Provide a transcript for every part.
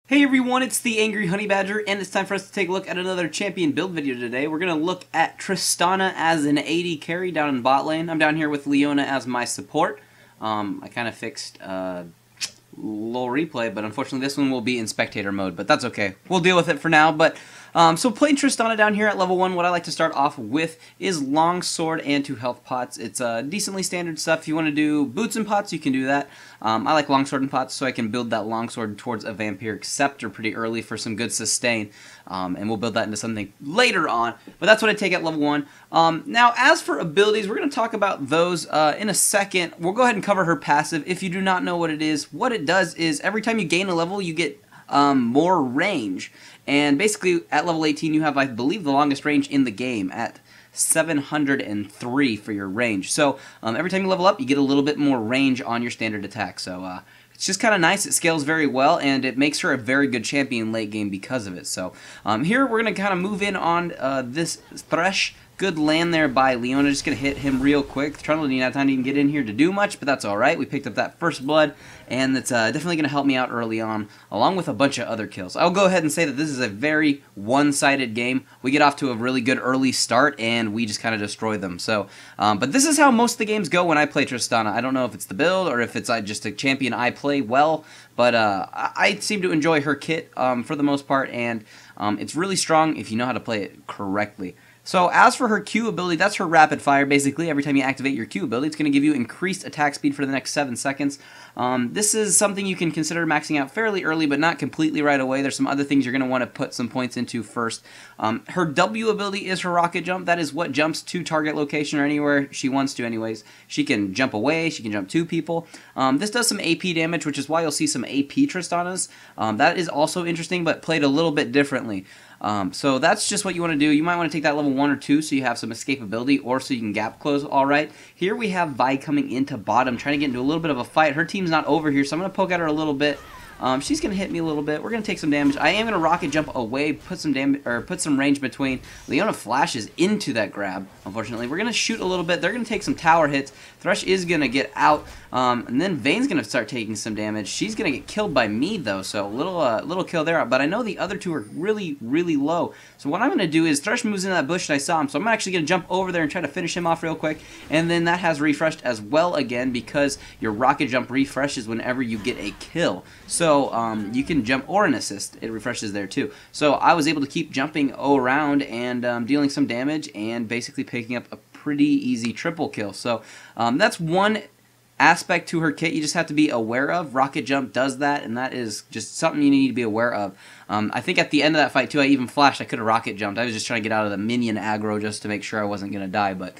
Hey everyone, it's the TheAngryHoneyBadger, and it's time for us to take a look at another champion build video today. We're going to look at Tristana as an AD carry down in bot lane. I'm down here with Leona as my support. I kind of fixed lolreplay, but unfortunately this one will be in spectator mode, but that's okay. We'll deal with it for now. But so playing Tristana down here at level 1, what I like to start off with is longsword and 2 health pots. It's decently standard stuff. If you want to do boots and pots, you can do that. I like longsword and pots so I can build that longsword towards a Vampiric Scepter pretty early for some good sustain. And we'll build that into something later on. But that's what I take at level 1. Now, as for abilities, we're going to talk about those in a second. We'll go ahead and cover her passive. If you do not know what it is, what it does is every time you gain a level, you get more range. And basically, at level 18, you have, I believe, the longest range in the game at 703 for your range. So every time you level up, you get a little bit more range on your standard attack. So it's just kind of nice. It scales very well, and it makes her a very good champion late game because of it. So here we're going to kind of move in on this Thresh. Good land there by Leona. Just going to hit him real quick. Trundle didn't have time to even get in here to do much, but that's alright. We picked up that first blood, and it's definitely going to help me out early on, along with a bunch of other kills. I'll go ahead and say that this is a very one-sided game. We get off to a really good early start, and we just kind of destroy them. So, but this is how most of the games go when I play Tristana. I don't know if it's the build, or if it's just a champion I play well, but I seem to enjoy her kit for the most part, and it's really strong if you know how to play it correctly. So as for her Q ability, that's her rapid fire. Basically, every time you activate your Q ability, it's going to give you increased attack speed for the next 7 seconds. This is something you can consider maxing out fairly early, but not completely right away. There's some other things you're going to want to put some points into first. Her W ability is her rocket jump. That is what jumps to target location or anywhere she wants to anyways. She can jump away, she can jump to people. This does some AP damage, which is why you'll see some AP Tristanas. That is also interesting, but played a little bit differently. So that's just what you want to do. You might want to take that level 1 or 2 so you have some escapability, or so you can gap close alright. Here we have Vi coming into bottom, trying to get into a little bit of a fight. Her team's not over here, so I'm going to poke at her a little bit. She's going to hit me a little bit. We're going to take some damage. I am going to rocket jump away, put some damage, or put some range between. Leona flashes into that grab, unfortunately. We're going to shoot a little bit. They're going to take some tower hits. Thresh is going to get out, and then Vayne's going to start taking some damage. She's going to get killed by me, though, so little kill there. But I know the other two are really, really low. So what I'm going to do is Thresh moves into that bush, and I saw him, so I'm actually going to jump over there and try to finish him off real quick. And then that has refreshed as well again, because your rocket jump refreshes whenever you get a kill. So you can jump, or an assist, it refreshes there too. So I was able to keep jumping around and dealing some damage and basically picking up a pretty easy triple kill. So that's one aspect to her kit you just have to be aware of. Rocket jump does that, and that is just something you need to be aware of. I think at the end of that fight too, I even flashed. I could have rocket jumped. I was just trying to get out of the minion aggro just to make sure I wasn't going to die, but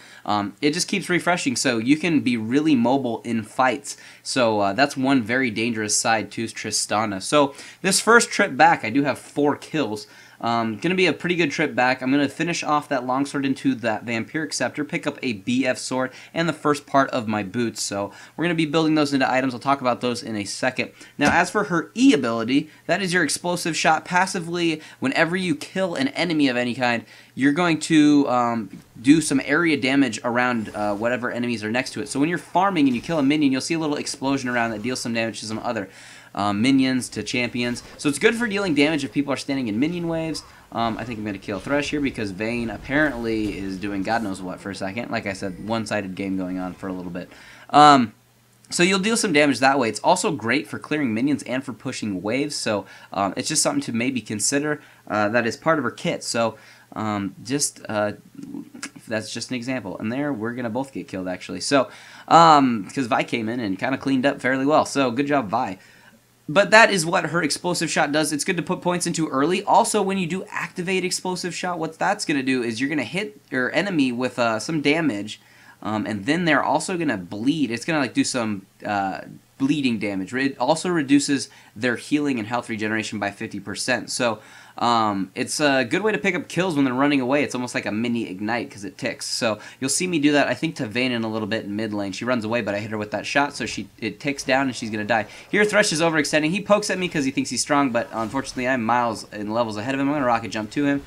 it just keeps refreshing, so you can be really mobile in fights. So that's one very dangerous side to Tristana. So this first trip back, I do have 4 kills. Going to be a pretty good trip back. I'm going to finish off that longsword into that Vampiric Scepter, pick up a BF sword, and the first part of my boots. So we're going to be building those into items. I'll talk about those in a second. Now, as for her E ability, that is your explosive shot. Passively, whenever you kill an enemy of any kind, you're going to do some area damage around whatever enemies are next to it. So when you're farming and you kill a minion, you'll see a little explosion around that deals some damage to some other minions, to champions. So it's good for dealing damage if people are standing in minion waves. I think I'm going to kill Thresh here because Vayne apparently is doing God knows what for a second. Like I said, one-sided game going on for a little bit. So you'll deal some damage that way. It's also great for clearing minions and for pushing waves, so it's just something to maybe consider that is part of her kit. So that's just an example. And there, we're going to both get killed, actually. So, because Vi came in and kind of cleaned up fairly well. So, good job, Vi. But that is what her explosive shot does. It's good to put points into early. Also, when you do activate explosive shot, what that's going to do is you're going to hit your enemy with some damage, and then they're also going to bleed. It's going to do some bleeding damage. It also reduces their healing and health regeneration by 50%. So it's a good way to pick up kills when they're running away. It's almost like a mini ignite because it ticks. So you'll see me do that, I think, to Vayne in a little bit in mid lane. She runs away, but I hit her with that shot, so it ticks down and she's going to die. Here, Thresh is overextending. He pokes at me because he thinks he's strong, but unfortunately I'm miles in levels ahead of him. I'm going to rocket jump to him.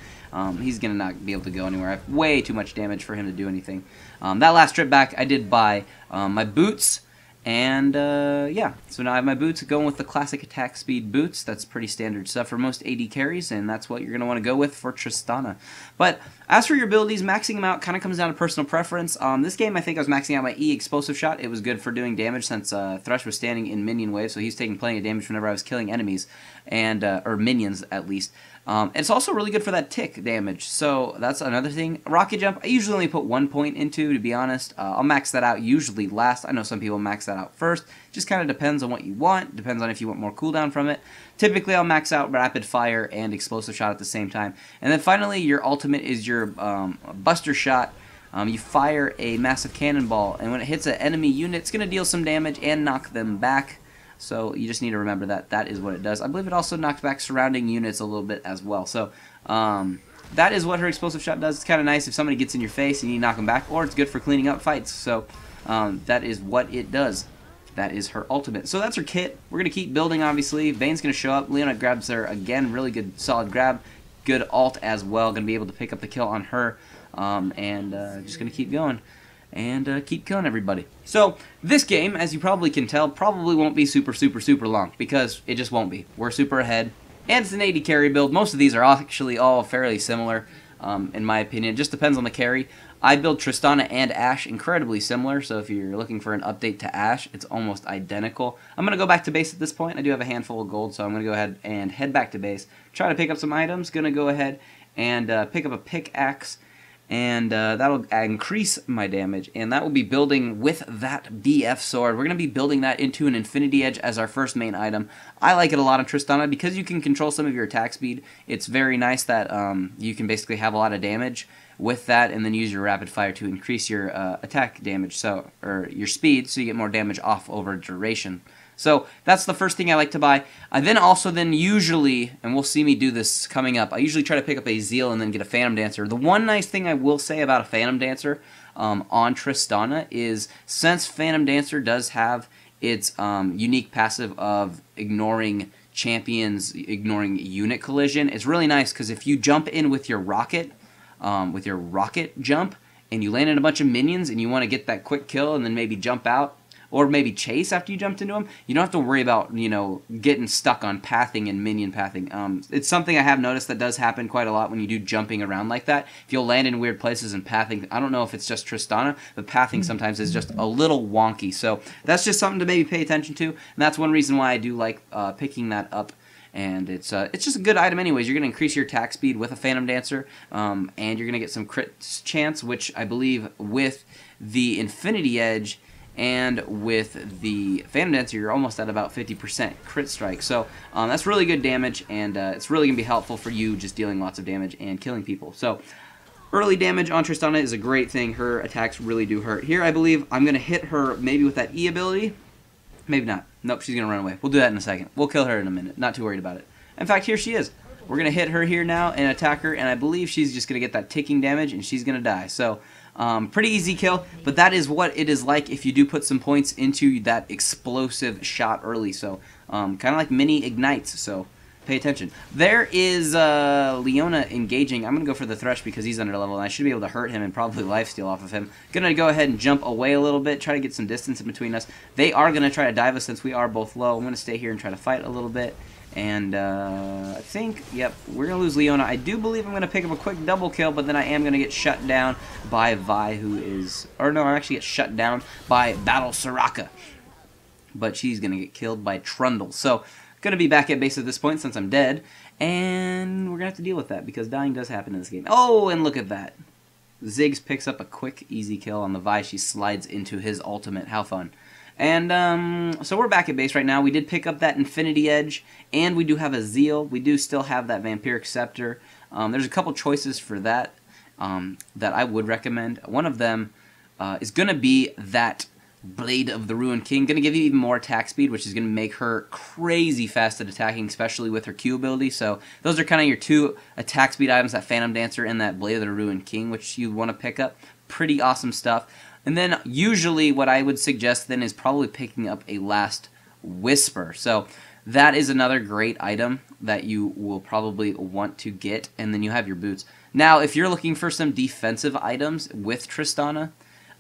He's going to not be able to go anywhere. I have way too much damage for him to do anything. That last trip back I did buy my boots And yeah, so now I have my boots going with the classic attack speed boots. That's pretty standard stuff for most AD carries, and that's what you're going to want to go with for Tristana. But as for your abilities, maxing them out kind of comes down to personal preference. This game, I think I was maxing out my E explosive shot. It was good for doing damage since Thresh was standing in minion wave, so he's taking plenty of damage whenever I was killing enemies, and or minions at least. It's also really good for that tick damage, so that's another thing. Rocket Jump, I usually only put 1 point into, to be honest. I'll max that out usually last. I know some people max that out first. Just kind of depends on what you want, depends on if you want more cooldown from it. Typically, I'll max out Rapid Fire and Explosive Shot at the same time. And then finally, your ultimate is your Buster Shot. You fire a massive cannonball, and when it hits an enemy unit, it's going to deal some damage and knock them back. So you just need to remember that that is what it does. I believe it also knocks back surrounding units a little bit as well. So that is what her explosive shot does. It's kind of nice if somebody gets in your face and you knock them back, or it's good for cleaning up fights. So that is what it does. That is her ultimate. So that's her kit. We're going to keep building, obviously. Vayne's going to show up. Leona grabs her again. Really good, solid grab. Good ult as well. Going to be able to pick up the kill on her. And just going to keep going. And keep killing everybody. So, this game, as you probably can tell, probably won't be super long, because it just won't be. We're super ahead, and it's an AD carry build. Most of these are actually all fairly similar, in my opinion. It just depends on the carry. I build Tristana and Ashe incredibly similar, so if you're looking for an update to Ashe, it's almost identical. I'm going to go back to base at this point. I do have a handful of gold, so I'm going to go ahead and head back to base. Try to pick up some items. Going to go ahead and pick up a pickaxe. And that'll increase my damage, and that will be building with that BF sword. We're going to be building that into an Infinity Edge as our first main item. I like it a lot on Tristana because you can control some of your attack speed. It's very nice that you can basically have a lot of damage with that, and then use your rapid fire to increase your attack damage, or your speed, so you get more damage off over duration. So that's the first thing I like to buy. I then usually, and we'll see me do this coming up, I usually try to pick up a Zeal and then get a Phantom Dancer. The one nice thing I will say about a Phantom Dancer on Tristana is, since Phantom Dancer does have its unique passive of ignoring champions, ignoring unit collision, it's really nice because if you jump in with your rocket jump, and you land in a bunch of minions and you want to get that quick kill and then maybe jump out, or maybe chase after you jumped into them, you don't have to worry about, getting stuck on pathing and minion pathing. It's something I have noticed that does happen quite a lot when you do jumping around like that. If you'll land in weird places and pathing, I don't know if it's just Tristana, but pathing sometimes is just a little wonky. So that's just something to maybe pay attention to, and that's one reason why I do like picking that up. And it's just a good item anyways. You're going to increase your attack speed with a Phantom Dancer, and you're going to get some crit chance, which I believe with the Infinity Edge and with the Phantom Dancer, you're almost at about 50% crit strike. So that's really good damage, and it's really going to be helpful for you just dealing lots of damage and killing people. So early damage on Tristana is a great thing. Her attacks really do hurt. Here I believe I'm going to hit her maybe with that E ability. Maybe not. Nope, she's going to run away. We'll do that in a second. We'll kill her in a minute. Not too worried about it. In fact, here she is. We're going to hit her here now and attack her, and I believe she's just going to get that ticking damage, and she's going to die. So pretty easy kill, but that is what it is like if you do put some points into that explosive shot early. So kind of like mini ignites, so pay attention. There is Leona engaging. I'm going to go for the Thresh because he's under level, and I should be able to hurt him and probably lifesteal off of him. Going to go ahead and jump away a little bit, try to get some distance in between us. They are going to try to dive us since we are both low. I'm going to stay here and try to fight a little bit. And I think, yep, we're going to lose Leona. I do believe I'm going to pick up a quick double kill, but then I am going to get shut down by Vi, who is... Or no, I actually get shut down by Battle Soraka. But she's going to get killed by Trundle. So, going to be back at base at this point since I'm dead. And we're going to have to deal with that because dying does happen in this game. Oh, and look at that. Ziggs picks up a quick, easy kill on the Vi. She slides into his ultimate. How fun. And so we're back at base right now. We did pick up that Infinity Edge, and we do have a Zeal. We do still have that Vampiric Scepter. There's a couple choices for that that I would recommend. One of them is going to be that Blade of the Ruined King. Going to give you even more attack speed, which is going to make her crazy fast at attacking, especially with her Q ability. So those are kind of your two attack speed items, that Phantom Dancer and that Blade of the Ruined King, which you want to pick up. Pretty awesome stuff. And then usually what I would suggest then is probably picking up a Last Whisper. So that is another great item that you will probably want to get, and then you have your boots. Now, if you're looking for some defensive items with Tristana,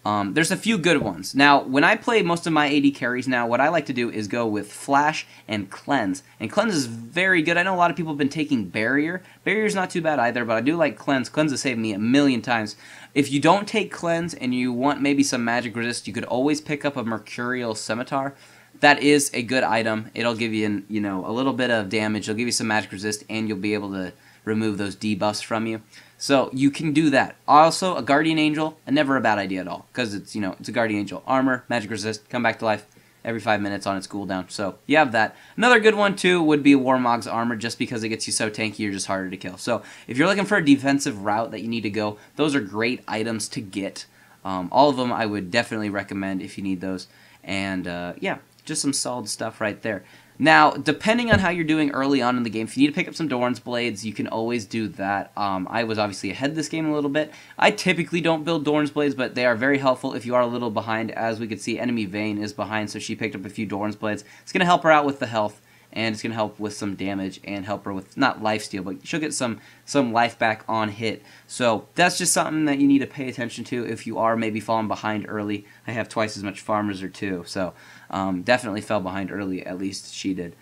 There's a few good ones. Now, when I play most of my AD carries now, what I like to do is go with Flash and Cleanse. And Cleanse is very good. I know a lot of people have been taking Barrier. Barrier's not too bad either, but I do like Cleanse. Cleanse has saved me a million times. If you don't take Cleanse and you want maybe some magic resist, you could always pick up a Mercurial Scimitar. That is a good item. It'll give you, a little bit of damage. It'll give you some magic resist, and you'll be able to remove those debuffs from you. So you can do that. Also, a Guardian Angel, never a bad idea at all, because it's, it's a Guardian Angel. Armor, magic resist, come back to life every 5 minutes on its cooldown. So you have that. Another good one too would be Warmogs Armor, just because it gets you so tanky, you're just harder to kill. So if you're looking for a defensive route that you need to go, those are great items to get. All of them I would definitely recommend if you need those. And yeah, just some solid stuff right there. Now, depending on how you're doing early on in the game, if you need to pick up some Doran's Blades, you can always do that. I was obviously ahead this game a little bit. I typically don't build Doran's Blades, but they are very helpful if you are a little behind. As we could see, Enemy Vayne is behind, so she picked up a few Doran's Blades. It's going to help her out with the health, and it's going to help with some damage and help her with, not lifesteal, but she'll get some life back on hit. So that's just something that you need to pay attention to if you are maybe falling behind early. I have twice as much farmers or two, so definitely fell behind early, at least she did.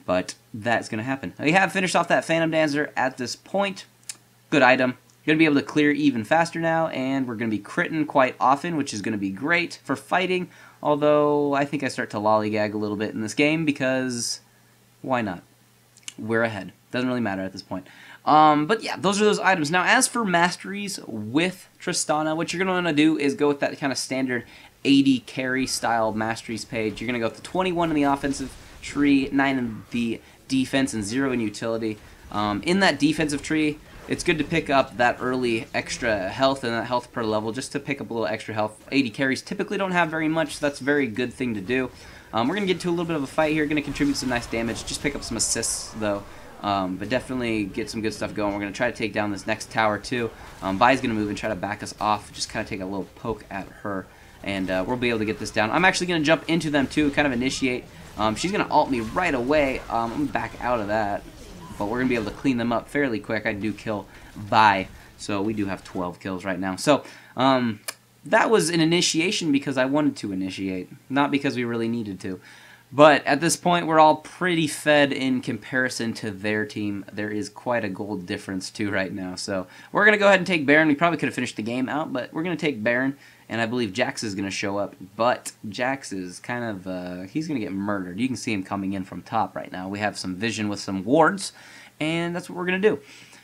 But that's going to happen. We have finished off that Phantom Dancer at this point. Good item. You're going to be able to clear even faster now, and we're going to be critting quite often, which is going to be great for fighting, although I think I start to lollygag a little bit in this game because why not? We're ahead. Doesn't really matter at this point. But yeah, those are those items. Now, as for masteries with Tristana, what you're going to want to do is go with that kind of standard 80 carry style masteries page. You're going to go with the 21 in the offensive tree, 9 in the defense, and 0 in utility. In that defensive tree, it's good to pick up that early extra health and that health per level just to pick up a little extra health. 80 carries typically don't have very much, so that's a very good thing to do. We're going to get to a little bit of a fight here. Going to contribute some nice damage. Just pick up some assists, though. But definitely get some good stuff going. We're going to try to take down this next tower, too. Vi's going to move and try to back us off. Just kind of take a little poke at her. And we'll be able to get this down. I'm actually going to jump into them, too, kind of initiate. She's going to ult me right away. I'm going to back out of that. But we're going to be able to clean them up fairly quick. I do kill Vi. So we do have 12 kills right now. So, that was an initiation because I wanted to initiate, not because we really needed to. But at this point, we're all pretty fed in comparison to their team. There is quite a gold difference, too, right now. So we're going to go ahead and take Baron. We probably could have finished the game out, but we're going to take Baron. And I believe Jax is going to show up. But Jax is kind of, he's going to get murdered. You can see him coming in from top right now. We have some vision with some wards, and that's what we're going to do.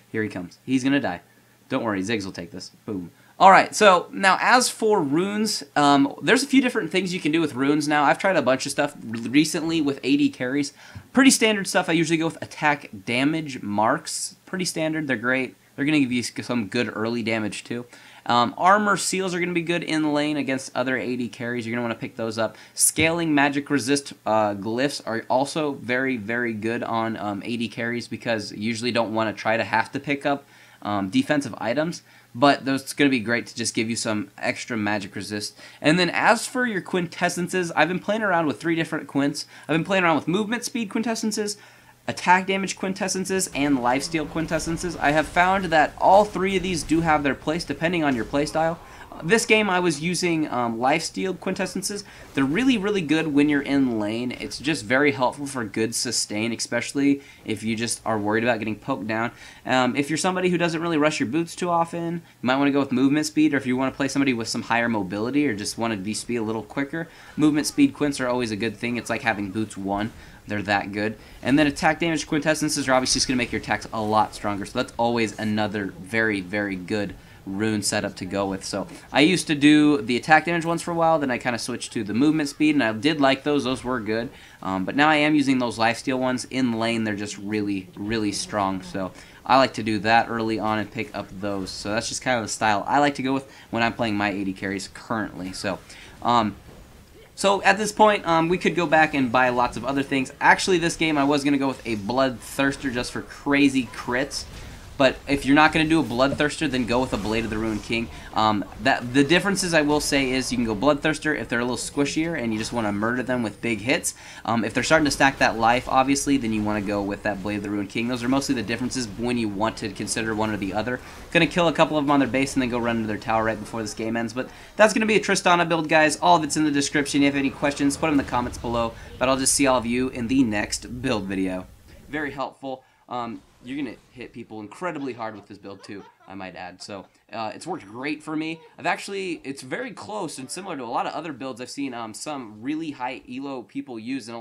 Here he comes. He's going to die. Don't worry, Ziggs will take this. Boom. Alright, so now as for runes, there's a few different things you can do with runes now. I've tried a bunch of stuff recently with AD carries. Pretty standard stuff. I usually go with attack damage marks. Pretty standard. They're great. They're going to give you some good early damage too. Armor seals are going to be good in lane against other AD carries. You're going to want to pick those up. Scaling magic resist glyphs are also very, very good on AD carries because you usually don't want to try to have to pick up defensive items. But those going to be great to just give you some extra magic resist. And then as for your quintessences, I've been playing around with 3 different quints. I've been playing around with movement speed quintessences, attack damage quintessences, and lifesteal quintessences. I have found that all 3 of these do have their place depending on your playstyle. This game I was using lifesteal quintessences. They're really, really good when you're in lane. It's just very helpful for good sustain, especially if you just are worried about getting poked down. If you're somebody who doesn't really rush your boots too often, you might want to go with movement speed, or if you want to play somebody with some higher mobility or just want to be speed a little quicker, movement speed quints are always a good thing. It's like having boots 1. They're that good. And then attack damage quintessences are obviously just going to make your attacks a lot stronger. So that's always another very, very good rune setup to go with. So I used to do the attack damage ones for a while, then I kind of switched to the movement speed, and I did like those. Those were good. But now I am using those lifesteal ones. In lane, they're just really, really strong. So I like to do that early on and pick up those. So that's just kind of the style I like to go with when I'm playing my AD carries currently. So at this point, we could go back and buy lots of other things. Actually, this game I was going to go with a Bloodthirster just for crazy crits. But if you're not going to do a Bloodthirster, then go with a Blade of the Ruined King. The differences I will say is you can go Bloodthirster if they're a little squishier and you just want to murder them with big hits. If they're starting to stack that life, obviously, then you want to go with that Blade of the Ruined King. Those are mostly the differences when you want to consider one or the other. Going to kill a couple of them on their base and then go run into their tower right before this game ends. But that's going to be a Tristana build, guys. All of it's in the description. If you have any questions, put them in the comments below. But I'll just see all of you in the next build video. Very helpful. You're going to hit people incredibly hard with this build too, I might add. So it's worked great for me. It's very close and similar to a lot of other builds I've seen some really high elo people use. And